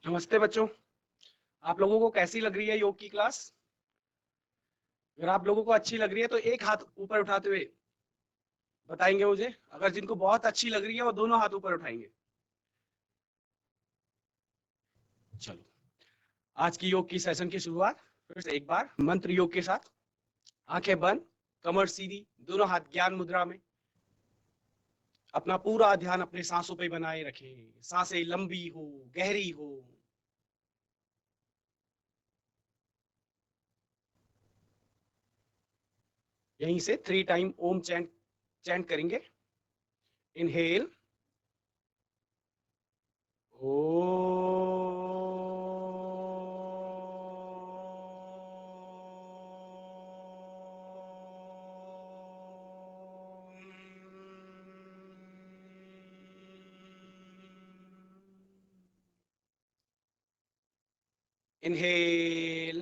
नमस्ते बच्चों। आप लोगों को कैसी लग रही है योग की क्लास? अगर आप लोगों को अच्छी लग रही है तो एक हाथ ऊपर उठाते हुए बताएंगे मुझे। अगर जिनको बहुत अच्छी लग रही है वो दोनों हाथ ऊपर उठाएंगे। चलो, आज की योग की सेशन की शुरुआत फिर से एक बार मंत्र योग के साथ। आंखें बंद, कमर सीधी, दोनों हाथ ज्ञान मुद्रा में। अपना पूरा ध्यान अपने सांसों पे बनाए रखें। सांसें लंबी हो, गहरी हो। यहीं से 3 टाइम ओम चैंट चैंट करेंगे। इनहेल ओ, इनहेल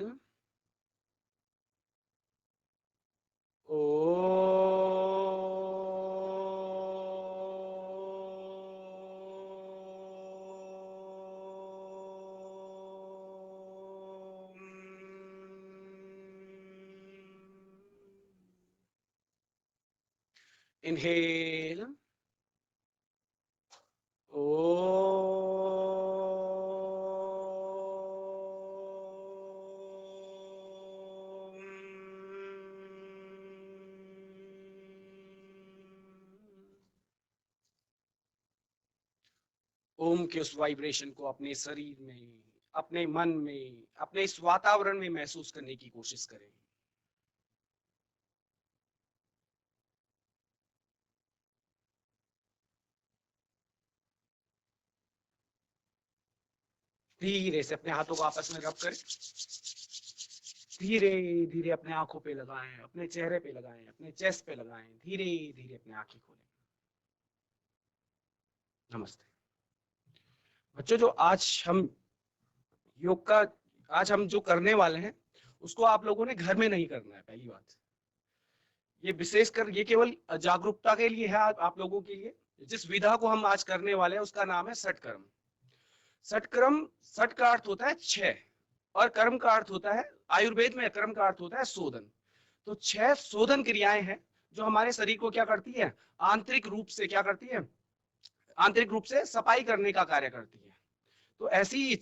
ओ, इनहेल ओ, ओम के उस वाइब्रेशन को अपने शरीर में, अपने मन में, अपने इस वातावरण में महसूस करने की कोशिश करें। धीरे से अपने हाथों को आपस में रब करें। धीरे धीरे अपने आंखों पे लगाएं, अपने चेहरे पे लगाएं, अपने चेस्ट पे लगाएं। धीरे धीरे अपने आंखें खोलें। नमस्ते बच्चों। जो योग का आज हम जो करने वाले हैं उसको आप लोगों ने घर में नहीं करना है। पहली बात, ये विशेषकर ये केवल जागरूकता के लिए है। आप लोगों के लिए जिस विधा को हम आज करने वाले हैं उसका नाम है षटकर्म। षटकर्म, षट का अर्थ होता है 6 और कर्म का अर्थ होता है, आयुर्वेद में कर्म का अर्थ होता है शोधन। तो 6 शोधन क्रियाएं हैं जो हमारे शरीर को क्या करती है, आंतरिक रूप से क्या करती है, आंतरिक रूप से सफाई करने का कार्य करती है। तो ऐसी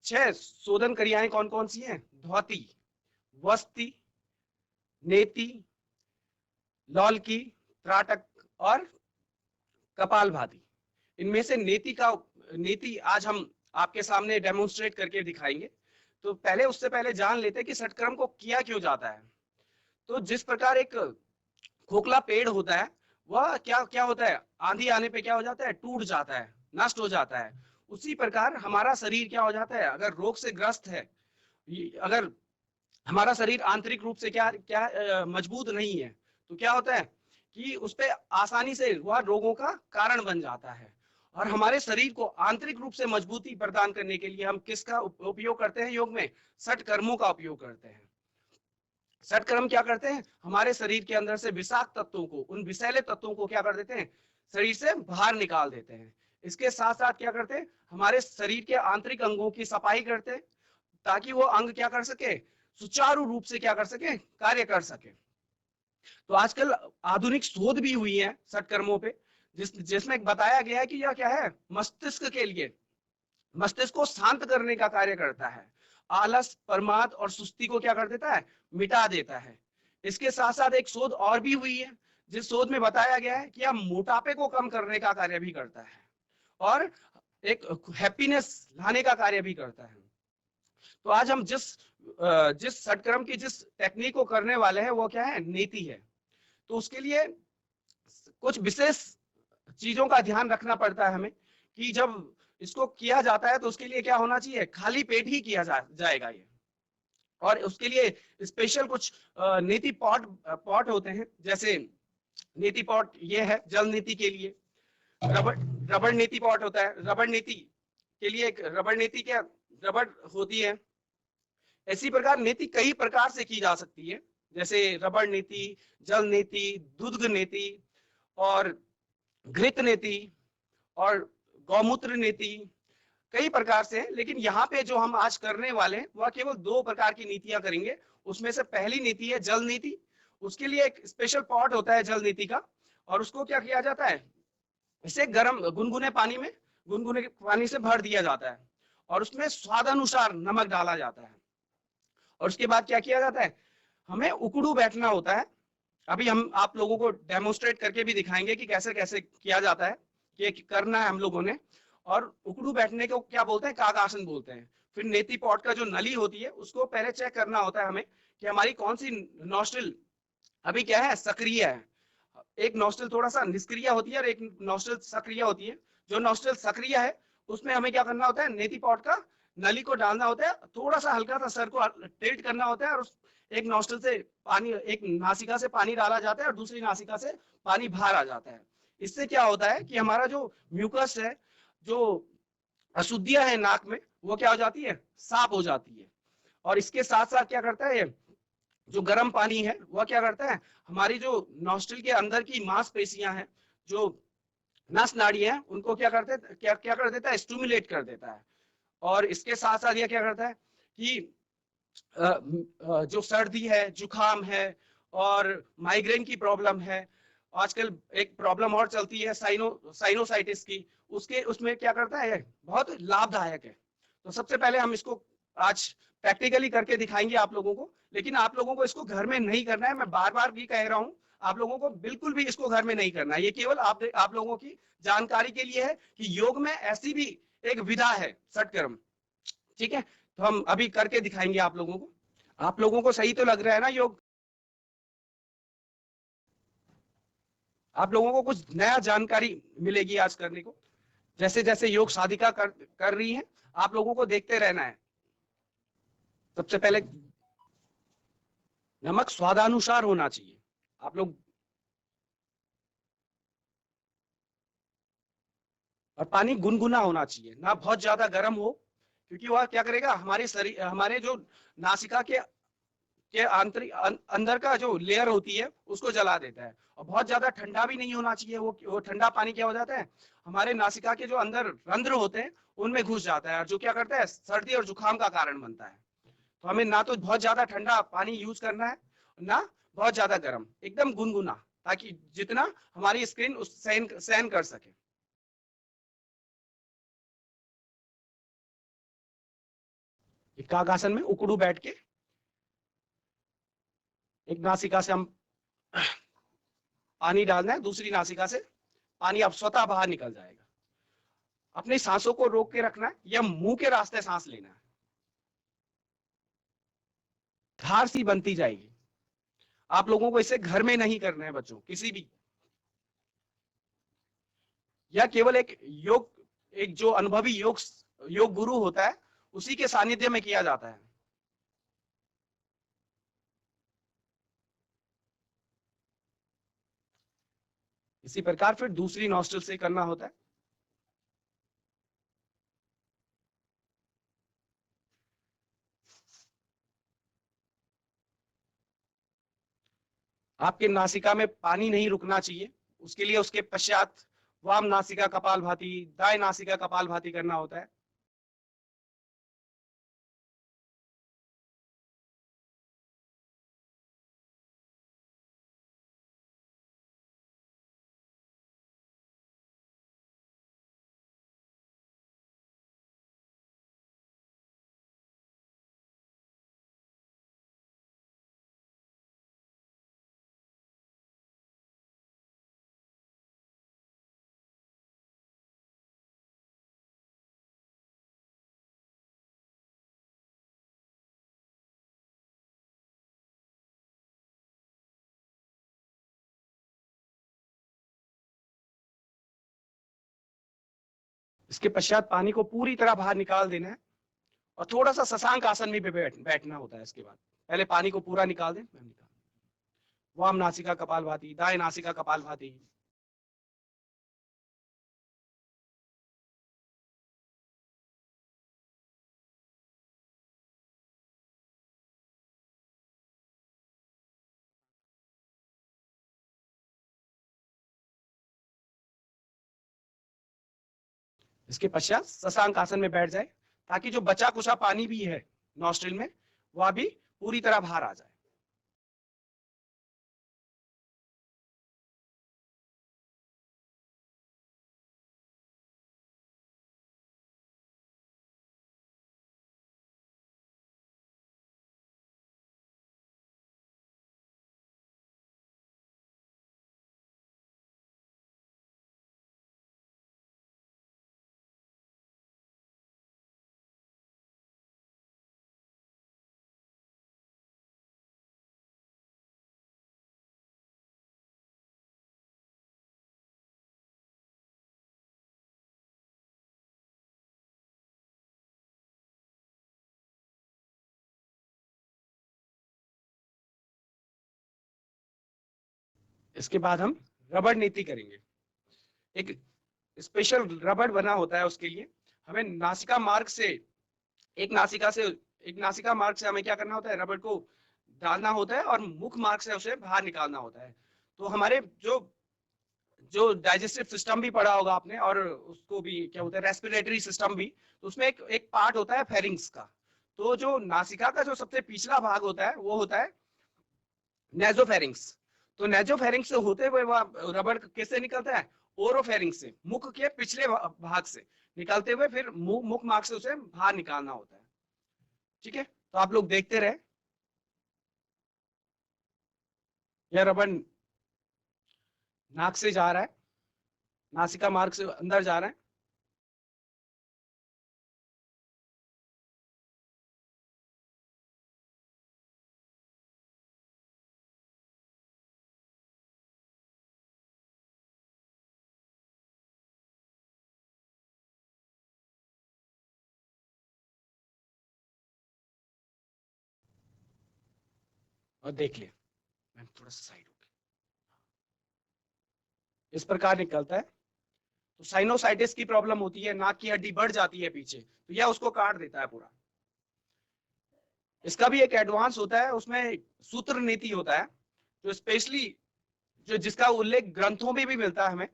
6 शोधन क्रियाएं कौन कौन सी हैं? धौती, वस्ति, नेति, लौल्की, त्राटक और कपालभाति। इनमें से नेति आज हम आपके सामने डेमोन्स्ट्रेट करके दिखाएंगे। तो उससे पहले जान लेते हैं कि षटकर्म को किया क्यों जाता है। तो जिस प्रकार एक खोखला पेड़ होता है, वह क्या क्या होता है, आंधी आने पे क्या हो जाता है, टूट जाता है, नष्ट हो जाता है। उसी प्रकार हमारा शरीर क्या हो जाता है, अगर रोग से ग्रस्त है, अगर हमारा शरीर आंतरिक रूप से क्या क्या मजबूत नहीं है, तो क्या होता है कि उस पे आसानी से वह रोगों का कारण बन जाता है। और हमारे शरीर को आंतरिक रूप से मजबूती प्रदान करने के लिए हम किसका उपयोग करते हैं योग में? षट कर्मों का उपयोग करते हैं। षट कर्म क्या करते हैं, हमारे शरीर के अंदर से विषाक्त तत्वों को, उन विषैले तत्वों को क्या कर देते हैं, शरीर से बाहर निकाल देते हैं। इसके साथ साथ क्या करते हैं, हमारे शरीर के आंतरिक अंगों की सफाई करते हैं ताकि वो अंग क्या कर सके, सुचारू रूप से क्या कर सके, कार्य कर सके। तो आजकल आधुनिक शोध भी हुई है सटकर्मों पे, जिसमें बताया गया है कि यह क्या है, मस्तिष्क के लिए, मस्तिष्क को शांत करने का कार्य करता है। आलस, प्रमाद और सुस्ती को क्या कर देता है, मिटा देता है। इसके साथ साथ एक शोध और भी हुई है, जिस शोध में बताया गया है कि यह मोटापे को कम करने का कार्य भी करता है और एक हैप्पीनेस लाने का कार्य भी करता है। तो आज हम जिस षटकर्म की जिस टेक्निक को करने वाले हैं वो क्या है, नीति है। तो उसके लिए कुछ विशेष चीजों का ध्यान रखना पड़ता है हमें कि जब इसको किया जाता है तो उसके लिए क्या होना चाहिए, खाली पेट ही किया जाएगा ये। और उसके लिए स्पेशल कुछ नीति पॉट पॉट होते हैं। जैसे नीति पॉट ये है जल नीति के लिए, रबड़ रबड़ नीति पॉट होता है, रबड़ नीति के लिए एक रबड़ नीति क्या, रबड़ होती है। इसी प्रकार नीति कई प्रकार से की जा सकती है, जैसे रबड़ नीति, जल नीति, दुग्ध नीति और घृत नीति और गौमूत्र नीति, कई प्रकार से है, लेकिन यहाँ पे जो हम आज करने वाले हैं वह केवल 2 प्रकार की नीतियां करेंगे। उसमें से पहली नीति है जल नीति। उसके लिए एक स्पेशल पॉट होता है जल नीति का, और उसको क्या किया जाता है, इसे गर्म गुनगुने पानी में, गुनगुने पानी से भर दिया जाता है और उसमें स्वादानुसार नमक डाला जाता है। और उसके बाद क्या किया जाता है, हमें उकड़ू बैठना होता है। अभी हम आप लोगों को डेमोन्स्ट्रेट करके भी दिखाएंगे कि कैसे कैसे किया जाता है, कि करना है हम लोगों ने। और उकड़ू बैठने को क्या बोलते हैं, कागासन बोलते हैं। फिर नेति पॉट का जो नली होती है उसको पहले चेक करना होता है हमें कि हमारी कौन सी नॉस्ट्रिल अभी क्या है, सक्रिय है। एक नॉस्ट्रिल थोड़ा सा निष्क्रिय होती है और एक नॉस्ट्रिल सक्रिय होती है। जो नॉस्ट्रिल सक्रिय है उसमें हमें क्या करना होता है, नेति पॉट का नली को डालना होता है, थोड़ा सा हल्का सा सर को टिल्ट करना होता है और एक नॉस्ट्रिल से पानी, एक नासिका से पानी डाला जाता है और दूसरी नासिका से पानी बाहर आ जाता है। इससे क्या होता है कि हमारा जो म्यूकस है, जो अशुद्धियां है नाक में, वो क्या हो जाती है, साफ हो जाती है। और इसके साथ साथ क्या करता है, जो गर्म पानी है वह क्या करता है, हमारी जो नॉस्ट्रिल के अंदर की मांसपेशियां हैं, जो नस नाड़ी है, उनको क्या करते क्या क्या कर देता है, स्टिमुलेट कर देता है। और इसके साथ साथ यह क्या करता है कि जो सर्दी है, जुकाम है और माइग्रेन की प्रॉब्लम है, आजकल एक प्रॉब्लम और चलती है साइनोसाइटिस की, उसके उसमें क्या करता है, बहुत लाभदायक है। तो सबसे पहले हम इसको आज प्रैक्टिकली करके दिखाएंगे आप लोगों को, लेकिन आप लोगों को इसको घर में नहीं करना है। मैं बार बार भी कह रहा हूं, आप लोगों को बिल्कुल भी इसको घर में नहीं करना है। ये केवल आप लोगों की जानकारी के लिए है कि योग में ऐसी भी एक विधा है, षटकर्म। ठीक है, तो हम अभी करके दिखाएंगे आप लोगों को। आप लोगों को सही तो लग रहा है ना योग? आप लोगों को कुछ नया जानकारी मिलेगी आज करने को। जैसे जैसे योग साधिका कर रही है, आप लोगों को देखते रहना है। सबसे पहले नमक स्वादानुसार होना चाहिए। आप लोग, और पानी गुनगुना होना चाहिए, ना बहुत ज्यादा गर्म हो, क्योंकि वह क्या करेगा, हमारे शरीर, हमारे जो नासिका के आंतरिक अंदर का जो लेयर होती है उसको जला देता है। और बहुत ज्यादा ठंडा भी नहीं होना चाहिए, वो ठंडा पानी क्या हो जाता है, हमारे नासिका के जो अंदर रंध्र होते हैं उनमें घुस जाता है, और जो क्या करता है, सर्दी और जुकाम का कारण बनता है। तो हमें ना तो बहुत ज्यादा ठंडा पानी यूज करना है, ना बहुत ज्यादा गर्म, एकदम गुनगुना, ताकि जितना हमारी स्किन उस सहन कर सके। कागासन में उकड़ू बैठ के एक नासिका से हम पानी डालना है, दूसरी नासिका से पानी अब स्वतः बाहर निकल जाएगा। अपनी सांसों को रोक के रखना है या मुंह के रास्ते सांस लेना है। धार सी बनती जाएगी। आप लोगों को इसे घर में नहीं करना है बच्चों, किसी भी, या केवल एक योग, एक जो अनुभवी योग गुरु होता है उसी के सानिध्य में किया जाता है। इसी प्रकार फिर दूसरी नॉस्ट्रल से करना होता है। आपके नासिका में पानी नहीं रुकना चाहिए, उसके लिए उसके पश्चात वाम नासिका कपालभाति, दाएं नासिका कपालभाति करना होता है। इसके पश्चात पानी को पूरी तरह बाहर निकाल देना है, और थोड़ा सा शशांक आसन में भी बैठना होता है। इसके बाद पहले पानी को पूरा निकाल दें, वाम नासिका कपालभाति, दाएं नासिका कपालभाति। इसके पश्चात शशांक आसन में बैठ जाए, ताकि जो बचा कुचा पानी भी है नॉस्ट्रिल में वह भी पूरी तरह बाहर आ जाए। इसके बाद हम रबड़ नीति करेंगे। एक स्पेशल रबड़ बना होता है, उसके लिए हमें नासिका मार्ग से एक नासिका मार्ग से हमें क्या करना होता है, रबड़ को डालना होता है और मुख मार्ग से उसे बाहर निकालना होता है। तो हमारे जो जो डाइजेस्टिव सिस्टम भी पढ़ा होगा आपने, और उसको भी क्या होता है, रेस्पिरेटरी सिस्टम भी, तो उसमें एक पार्ट होता है फेरिंग्स का। तो जो नासिका का जो सबसे पिछला भाग होता है वो होता है नेजोफेरिंग्स। तो नेजोफेरिंग्स से होते हुए वह रबड़ किससे निकलता है, ओरोफेरिंग्स से, मुख के पिछले भाग से निकलते हुए फिर मुख मार्ग से उसे बाहर निकालना होता है। ठीक है, तो आप लोग देखते रहे। यह रबड़ नाक से जा रहा है, नासिका मार्ग से अंदर जा रहा है। और देख लिया, मैं थोड़ा सा साइड हो गया, इस प्रकार निकलता है। तो साइनोसाइटिस की प्रॉब्लम होती है, नाक की हड्डी बढ़ जाती है पीछे, तो यह उसको काट देता है पूरा। इसका भी एक एडवांस होता है, उसमें सूत्र नीति होता है, जो स्पेशली जो जिसका उल्लेख ग्रंथों में भी मिलता है हमें,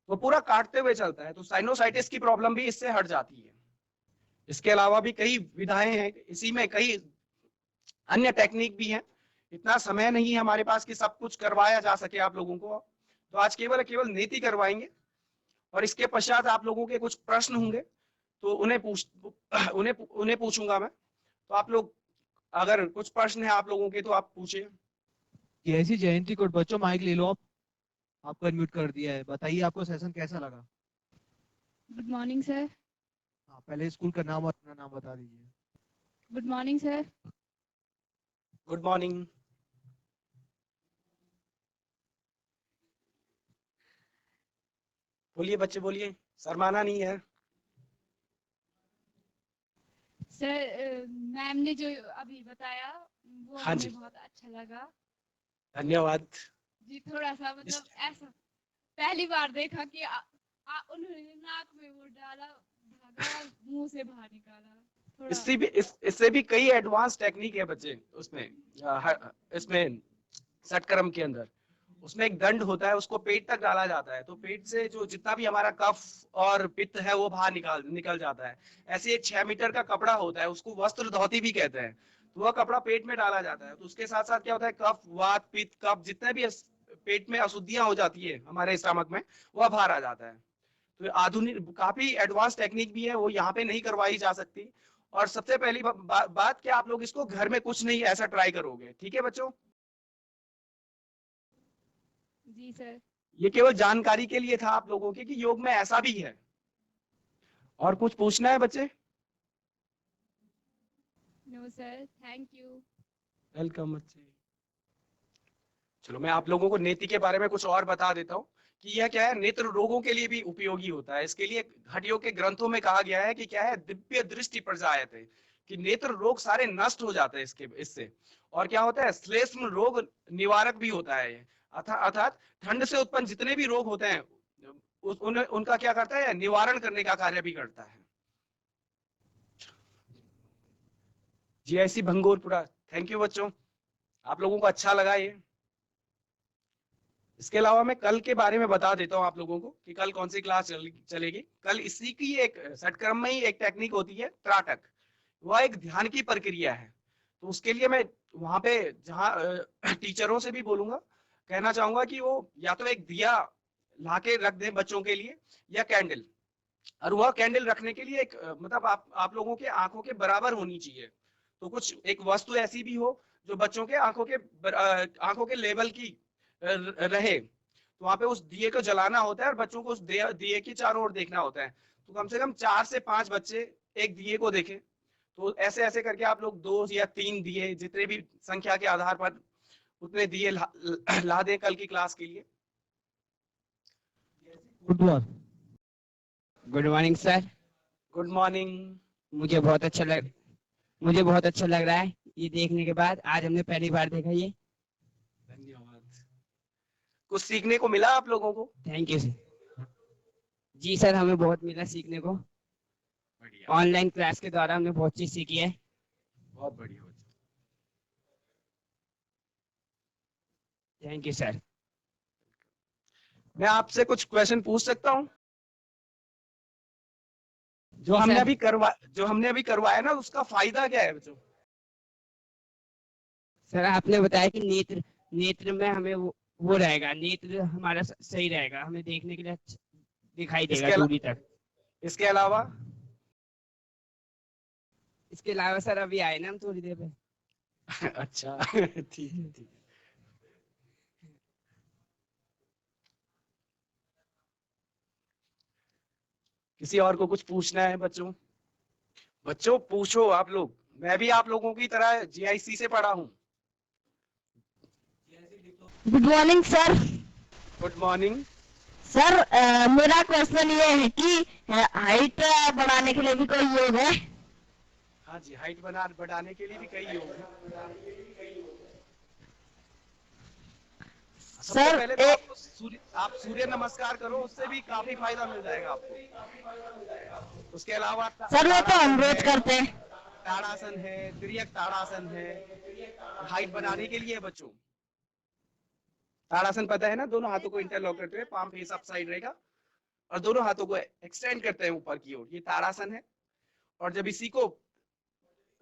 वो पूरा काटते हुए चलता है। तो साइनोसाइटिस की प्रॉब्लम भी इससे हट जाती है। इसके अलावा भी कई विधाएं हैं, इसी में कई अन्य टेक्निक भी हैं। इतना समय नहीं है हमारे पास कि सब कुछ करवाया जा सके आप लोगों को, तो आज केवल केवल नीति करवाएंगे। और इसके पश्चात आप लोगों के कुछ प्रश्न होंगे, तो उन्हें पूछूंगा मैं। तो आप लोग, अगर कुछ प्रश्न है आप लोगों के तो आप पूछिए। कैसी जयंती कोट बच्चों, माइक ले लो आप। आपको अनम्यूट कर दिया है। बताइए आपको सेशन कैसा लगा। Good morning sir. हाँ, पहले स्कूल का नाम और अपना नाम बता दीजिए। Good morning sir. Good morning. बोलिए बच्चे बोलिए, शर्माना नहीं है। सर मैम ने जो अभी बताया वो हाँ जी, हमें बहुत अच्छा लगा धन्यवाद। जी। थोड़ा सा मतलब ऐसा पहली बार देखा कि उन्होंने नाक में वो डाला धागा और मुंह से बाहर निकाला। थोड़ा इससे भी कई एडवांस टेक्निक है बच्चे उसमें। इसमें सटकर्म के अंदर उसमें एक दंड होता है, उसको पेट तक डाला जाता है, तो पेट से जो जितना भी हमारा कफ और पित्त है वो बाहर निकल जाता है। ऐसे एक 6 मीटर का कपड़ा होता है, उसको वस्त्र धोती भी कहते हैं। तो वह कपड़ा पेट में डाला जाता है, तो उसके साथ साथ क्या होता है, कफ वात पित्त कफ जितने भी पेट में अशुद्धियां हो जाती है हमारे स्टमक में, वह बाहर आ जाता है। तो आधुनिक काफी एडवांस टेक्निक भी है, वो यहाँ पे नहीं करवाई जा सकती। और सबसे पहली बात कि आप लोग इसको घर में कुछ नहीं ऐसा ट्राई करोगे, ठीक है बच्चों। जी सर। ये केवल जानकारी के लिए था आप लोगों के कि योग में ऐसा भी है। और कुछ पूछना है बच्चे? No sir, thank you. Welcome बच्चे। चलो मैं आप लोगों को नेति के बारे में कुछ और बता देता हूँ कि यह क्या है, नेत्र रोगों के लिए भी उपयोगी होता है। इसके लिए हड्डियों के ग्रंथों में कहा गया है कि क्या है, दिव्य दृष्टि प्रजायते, कि नेत्र रोग सारे नष्ट हो जाते हैं इससे। और क्या होता है, श्लेष्म रोग निवारक भी होता है। अर्थात ठंड से उत्पन्न जितने भी रोग होते हैं उनका क्या करता है, निवारण करने का कार्य भी करता है। जीआईसी भंगूरपुरा, थैंक यू बच्चों, आप लोगों को अच्छा लगा ये। इसके अलावा मैं कल के बारे में बता देता हूँ आप लोगों को कि कल कौन सी क्लास चलेगी। कल इसी की एक षटक्रम में ही एक टेक्निक होती है त्राटक, वह एक ध्यान की प्रक्रिया है। तो उसके लिए मैं वहां पे जहाँ टीचरों से भी बोलूंगा, कहना चाहूंगा कि वो या तो एक दिया लाके रख दें बच्चों के लिए या कैंडल, और वह कैंडल रखने के लिए एक मतलब आप लोगों के आंखों के बराबर होनी चाहिए। तो कुछ एक वस्तु ऐसी भी हो जो बच्चों के आंखों के लेवल की रहे। तो वहां पे उस दिए को जलाना होता है और बच्चों को उस दिए के चारों ओर देखना होता है। तो कम से कम 4 से 5 बच्चे एक दिए को देखें। तो ऐसे ऐसे करके आप लोग 2 या 3 दिए, जितने भी संख्या के आधार पर उतने दिए ला दें कल की क्लास के लिए। Good morning. Good morning sir. Good morning. मुझे बहुत अच्छा लग रहा है ये देखने के बाद। आज हमने पहली बार देखा ये। धन्यवाद। कुछ सीखने को मिला आप लोगों को? Thank you sir. Ji sir, हमें बहुत मिला सीखने को। बढ़िया, ऑनलाइन क्लास के द्वारा हमने बहुत चीज सीखी है। बहुत बढ़िया। Thank you sir. मैं आपसे कुछ क्वेश्चन पूछ सकता हूँ? जो जी, हमने सर। अभी करवाया ना, उसका फायदा क्या है बच्चों? सर आपने बताया कि नेत्र में हमें वो रहेगा, नेत्र हमारा सही रहेगा, हमें देखने के लिए दिखाई देगा दूरी तक। इसके अलावा इसके अलावा सर अभी आए ना हम थोड़ी देर में। अच्छा ठीक है, ठीक है। किसी और को कुछ पूछना है बच्चों? बच्चों पूछो आप लोग, मैं भी आप लोगों की तरह जीआईसी से पढ़ा हूँ। Good morning sir. Good morning. Sir मेरा क्वेश्चन ये है कि हाइट बढ़ाने के लिए भी कोई योग है? हाँ जी, हाइट बढ़ाने के लिए भी कई योग हैं। सबसे सर पहले तो आप सूर्य नमस्कार करो, उससे भी काफी फायदा मिल जाएगा आपको। उसके अलावा सर वो तो हम रोज करते हैं। ताड़ासन है, तिर्यक ताड़ासन है, हाइट बढ़ाने के लिए है बच्चों। ताड़ासन पता है ना? दोनों हाथों को इंटरलॉक करते हुए, पाम फेस अप साइड रहेगा और दोनों हाथों को एक्सटेंड करते हैं ऊपर की ओर, ये ताड़ासन है। और जब इसी को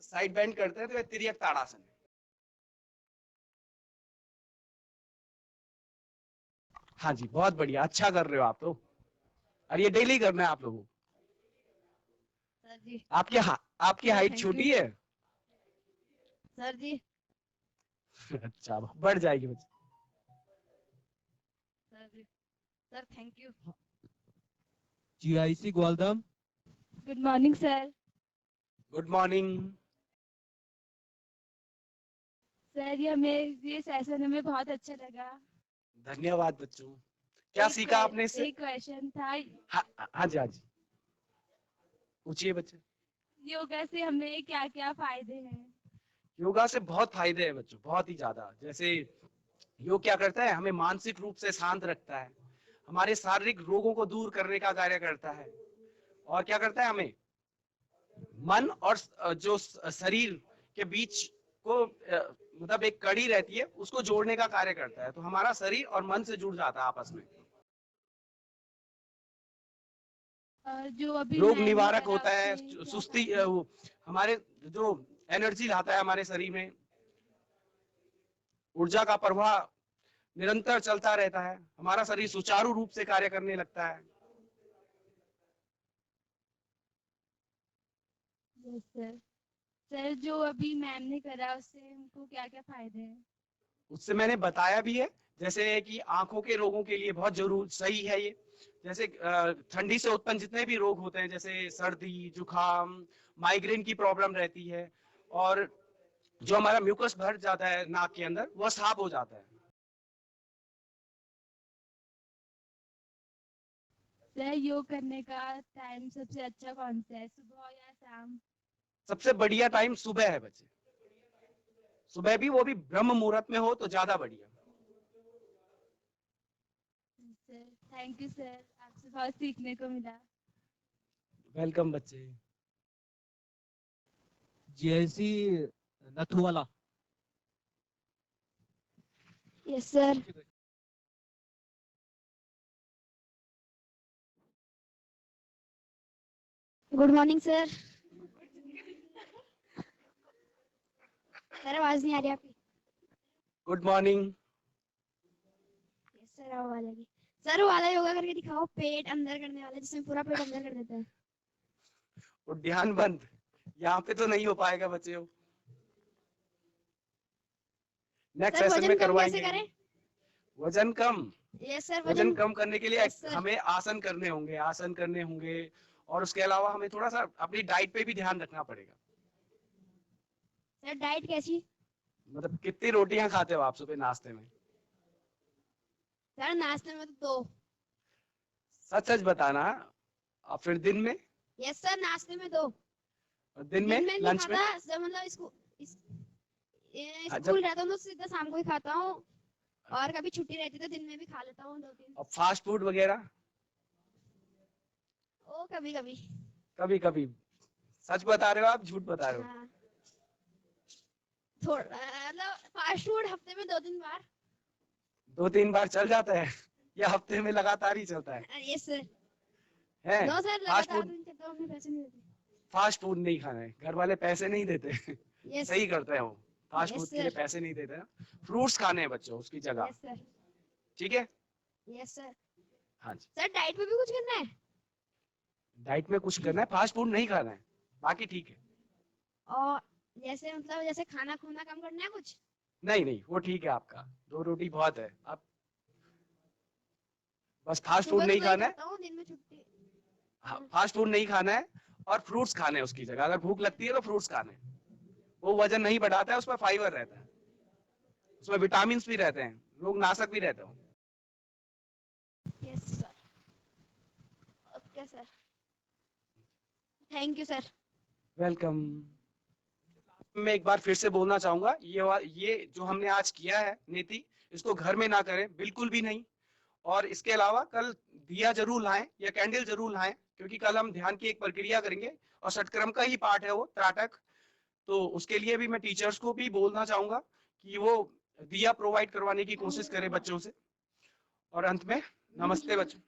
साइड बेंड करते हैं तो ये तिर्यक ताड़ासन है। हाँ जी, बहुत बढ़िया, अच्छा कर रहे हो आप तो। और ये डेली करना है आप लोगों को। सर जी। आपकी हाइट Thank छोटी you. है? सर जी। अच्छा, बढ़ जाएगी बच्चे। Sir ji. Sir thank you. GIC Gwaldam. Good morning sir. Good morning. Sir ये सेशन हमें बहुत अच्छा लगा। धन्यवाद बच्चों। क्या सीखा आपने इससे? एक क्वेश्चन था, हाँ जी, हाँ जी, पूछिए बच्चे। योगा से हमें क्या क्या फायदे हैं? योगा से बहुत फायदे हैं बच्चों, बहुत ही ज्यादा। जैसे योग क्या करता है, हमें मानसिक रूप से शांत रखता है, हमारे शारीरिक रोगों को दूर करने का कार्य करता है, और क्या करता है, हमें मन और जो शरीर के बीच को मतलब एक कड़ी रहती है, उसको जोड़ने का कार्य करता है। तो हमारा शरीर और मन से जुड़ जाता है आपस में। जो अभी रोग मैंने निवारक करा होता है, उससे क्या सुस्ती फायदे? वो हमारे जो एनर्जी लाता है हमारे शरीर में, ऊर्जा का प्रवाह निरंतर चलता रहता है, हमारा शरीर सुचारू रूप से कार्य करने लगता है। Yes sir. सर जो अभी मैम ने करा उससे हमको क्या क्या फायदे हैं? उससे मैंने बताया भी है, जैसे कि आंखों के रोगों के लिए बहुत जरूर सही है ये। जैसे ठंडी से उत्पन्न जितने भी रोग होते हैं, जैसे सर्दी, जुकाम, माइग्रेन की प्रॉब्लम रहती है, और जो हमारा म्यूकस भर जाता है नाक के अंदर, वह साफ हो जाता है। सर योग करने का टाइम सबसे अच्छा कौन सा है, सुबह या शाम? सबसे बढ़िया टाइम सुबह है बच्चे, सुबह भी, वो भी ब्रह्म मुहूर्त में हो तो ज्यादा बढ़िया। सर थैंक यू सर, आपसे बहुत सीखने को मिला। वेलकम बच्चे। GIC Nathuwala. Yes sir. Good morning sir. सर आवाज नहीं आ रही आपकी। Good morning. यस सर आवाज आ गई। सर वो वाला योगा करके दिखाओ, पेट अंदर करने वाला जिसमें पूरा पेट अंदर कर देता है। और ध्यान बंद, यहाँ पे तो नहीं हो पाएगा बच्चे। नेक्स्ट सर सेशन वजन में कम कैसे करवाएंगे। करें? वजन कम, यस सर वजन कम करने के लिए Yes, sir. हमें आसन करने होंगे और उसके अलावा हमें थोड़ा सा अपनी डाइट पे भी ध्यान रखना पड़ेगा। सर डाइट कैसी? मतलब कितनी रोटियां खाते हो आप सुबह नाश्ते में? सर नाश्ते में तो 2। सच सच बताना। और फिर दिन में? यस सर नाश्ते में 2। और दिन में नहीं लंच में? खाता, जब मतलब स्कूल रहता हूँ तो सीधा शाम को ही खाता हूँ, और कभी छुट्टी रहती तो दिन में भी खा लेता हूँ 2-3। और फास्ट फूड वगैरह? ओ कभी कभी। कभी कभी। सच बता रहे हो आप, झूठ बता रहे हो? हाँ। थोड़ा मतलब फास्ट फूड हफ्ते में 2-3 बार। 2-3 बार चल जाता है या हफ्ते में लगातार ही चलता है? Yes sir. है? नो सर फास्ट लगातार फूड, नहीं चलता, हमें पैसे नहीं देते। फास्ट फूड नहीं खाना है, घर वाले पैसे नहीं देते। यस सही करते हैं वो, फास्ट Yes, फूड के लिए sir. पैसे नहीं देते ना। फ्रूट्स खाने हैं बच्चों उसकी जगह, यस सर। ठीक है? Yes sir. हाँ जी। सर डाइट पे भी कुछ करना है? डाइट में कुछ करना है, फास्ट फूड नहीं खाना है, बाकी ठीक है। और जैसे मतलब जैसे खाना खूना कम करना है कुछ? नहीं नहीं, वो ठीक है आपका, 2 रोटी बहुत है। आप बस फास्ट फूड सुबह नहीं तो वही खाना है। खाता हूँ, दिन में छुट्टी। हाँ, फास्ट फूड नहीं खाना है और फ्रूट्स खाने हैं उसकी जगह। अगर भूख लगती है तो फ्रूट्स खाने हैं, वो वजन नहीं बढ़ाता है, उसमें फाइबर रहता है, उसमें विटामिन भी रहते हैं, लोग नाशक भी रहते हो। Yes sir. Okay sir, thank you sir. Welcome. मैं एक बार फिर से बोलना चाहूंगा, ये जो हमने आज किया है नीति, इसको घर में ना करें, बिल्कुल भी नहीं। और इसके अलावा कल दिया जरूर लाएं या कैंडल जरूर लाएं, क्योंकि कल हम ध्यान की एक प्रक्रिया करेंगे और षटक्रम का ही पार्ट है वो, त्राटक। तो उसके लिए भी मैं टीचर्स को भी बोलना चाहूंगा कि वो दिया प्रोवाइड करवाने की कोशिश करें बच्चों से। और अंत में नमस्ते बच्चों।